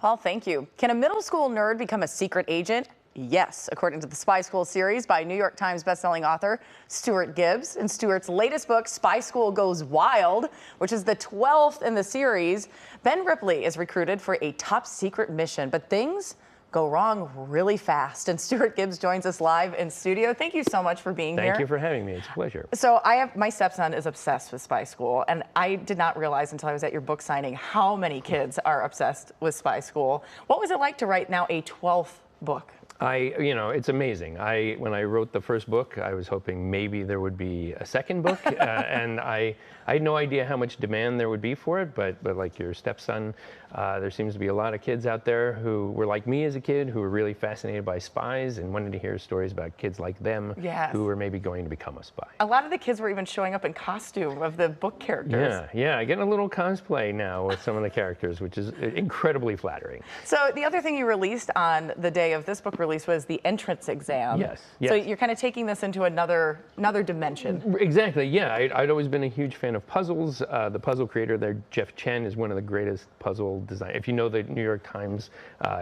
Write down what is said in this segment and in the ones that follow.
Well, thank you. Can a middle school nerd become a secret agent? Yes, according to the Spy School series by New York Times bestselling author Stuart Gibbs. In Stuart's latest book, Spy School Goes Wild, which is the 12th in the series, Ben Ripley is recruited for a top secret mission, but things go wrong really fast. And Stuart Gibbs joins us live in studio. Thank you so much for being here. Thank you for having me. It's a pleasure. So my stepson is obsessed with Spy School, and I did not realize until I was at your book signing how many kids are obsessed with Spy School. What was it like to write now a 12th book? It's amazing. When I wrote the first book, I was hoping maybe there would be a second book, and I had no idea how much demand there would be for it, but like your stepson, there seems to be a lot of kids out there who were like me as a kid, who were really fascinated by spies and wanted to hear stories about kids like them. Yes. Who were maybe going to become a spy. A lot of the kids were even showing up in costume of the book characters. Yeah, getting a little cosplay now with some of the characters, which is incredibly flattering. So the other thing you released on the day of this book release was the entrance exam. Yes. So you're kind of taking this into another dimension. Exactly, yeah. I'd always been a huge fan of puzzles. The puzzle creator there, Jeff Chen, is one of the greatest puzzle designers. If you know the New York Times,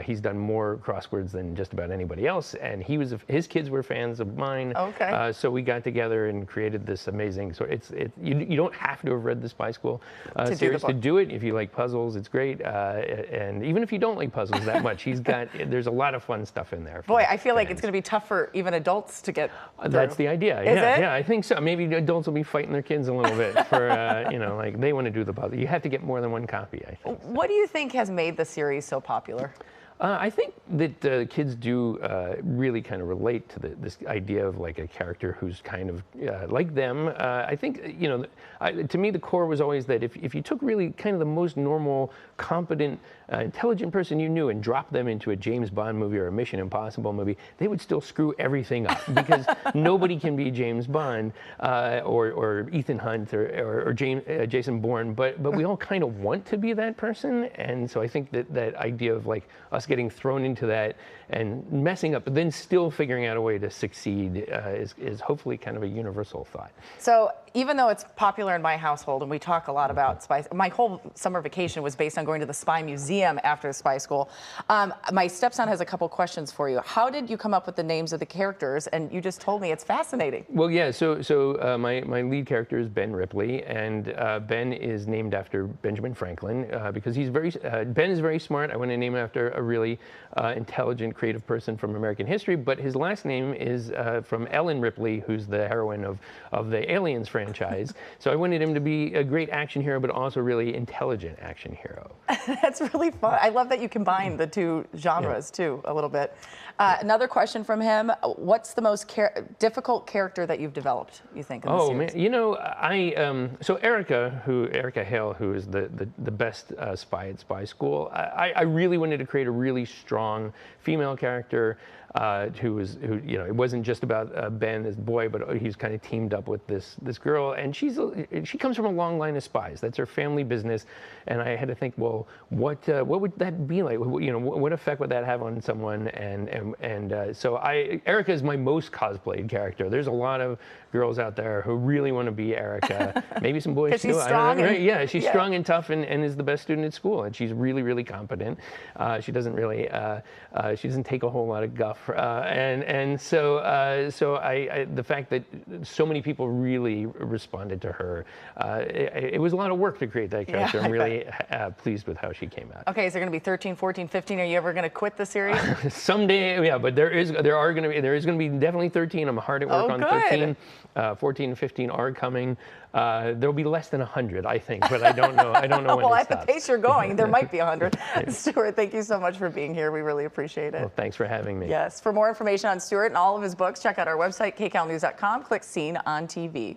he's done more crosswords than just about anybody else, and his kids were fans of mine. Okay. So we got together and created this amazing. So you don't have to have read the Spy School series to do it. If you like puzzles, it's great. And even if you don't like puzzles that much, there's a lot of fun stuff in there. Boy, I feel like it's going to be tough for even adults to get through. That's the idea. Is it? Yeah, I think so. Maybe adults will be fighting their kids a little bit for, like they want to do the puzzle. You have to get more than one copy, I think. What do you think has made the series so popular? I think that kids do really kind of relate to this idea of like a character who's kind of like them. I think, to me, the core was always that if you took really kind of the most normal, competent, intelligent person you knew and dropped them into a James Bond movie or a Mission Impossible movie, they would still screw everything up because nobody can be James Bond or Ethan Hunt or Jason Bourne, but we all kind of want to be that person. And so I think that idea of like us getting thrown into that and messing up, but then still figuring out a way to succeed is hopefully kind of a universal thought. So even though it's popular in my household and we talk a lot about spies, my whole summer vacation was based on going to the Spy Museum after the Spy School. My stepson has a couple questions for you. How did you come up with the names of the characters? And you just told me it's fascinating. Well, yeah, so my lead character is Ben Ripley, and Ben is named after Benjamin Franklin because Ben is very smart. I want to name him after a really intelligent, creative person from American history, but his last name is from Ellen Ripley, who's the heroine of the Aliens franchise. So I wanted him to be a great action hero, but also really intelligent action hero. That's really fun. I love that you combine the two genres too a little bit. Another question from him: what's the most difficult character that you've developed, you think? In the series? Man, so Erica Hale, who is the best spy at Spy School, I really wanted to create a really strong female character who it wasn't just about Ben as the boy, but he's kind of teamed up with this girl, and she comes from a long line of spies. That's her family business, and I had to think, well, what would that be like? What effect would that have on someone? So Erica is my most cosplayed character. There's a lot of girls out there who really want to be Erica. Maybe some boys too. She's strong. Right? Yeah, she's strong and tough, and is the best student at school, and she's really, really competent. She doesn't really she doesn't take a whole lot of guff. So the fact that so many people really responded to her, it was a lot of work to create that character. I'm really pleased with how she came out. Okay, is there going to be 13, 14, 15? Are you ever going to quit the series? Someday, yeah, but there is going to be definitely 13. I'm hard at work on 13. 14 and 15 are coming. There'll be less than 100, I think, but I don't know. I don't know when well, it stops. at the pace you're going, there might be 100. Stuart, thank you so much for being here. We really appreciate it. Well, thanks for having me. Yes. For more information on Stuart and all of his books, check out our website, kcalnews.com. Click Seen on TV.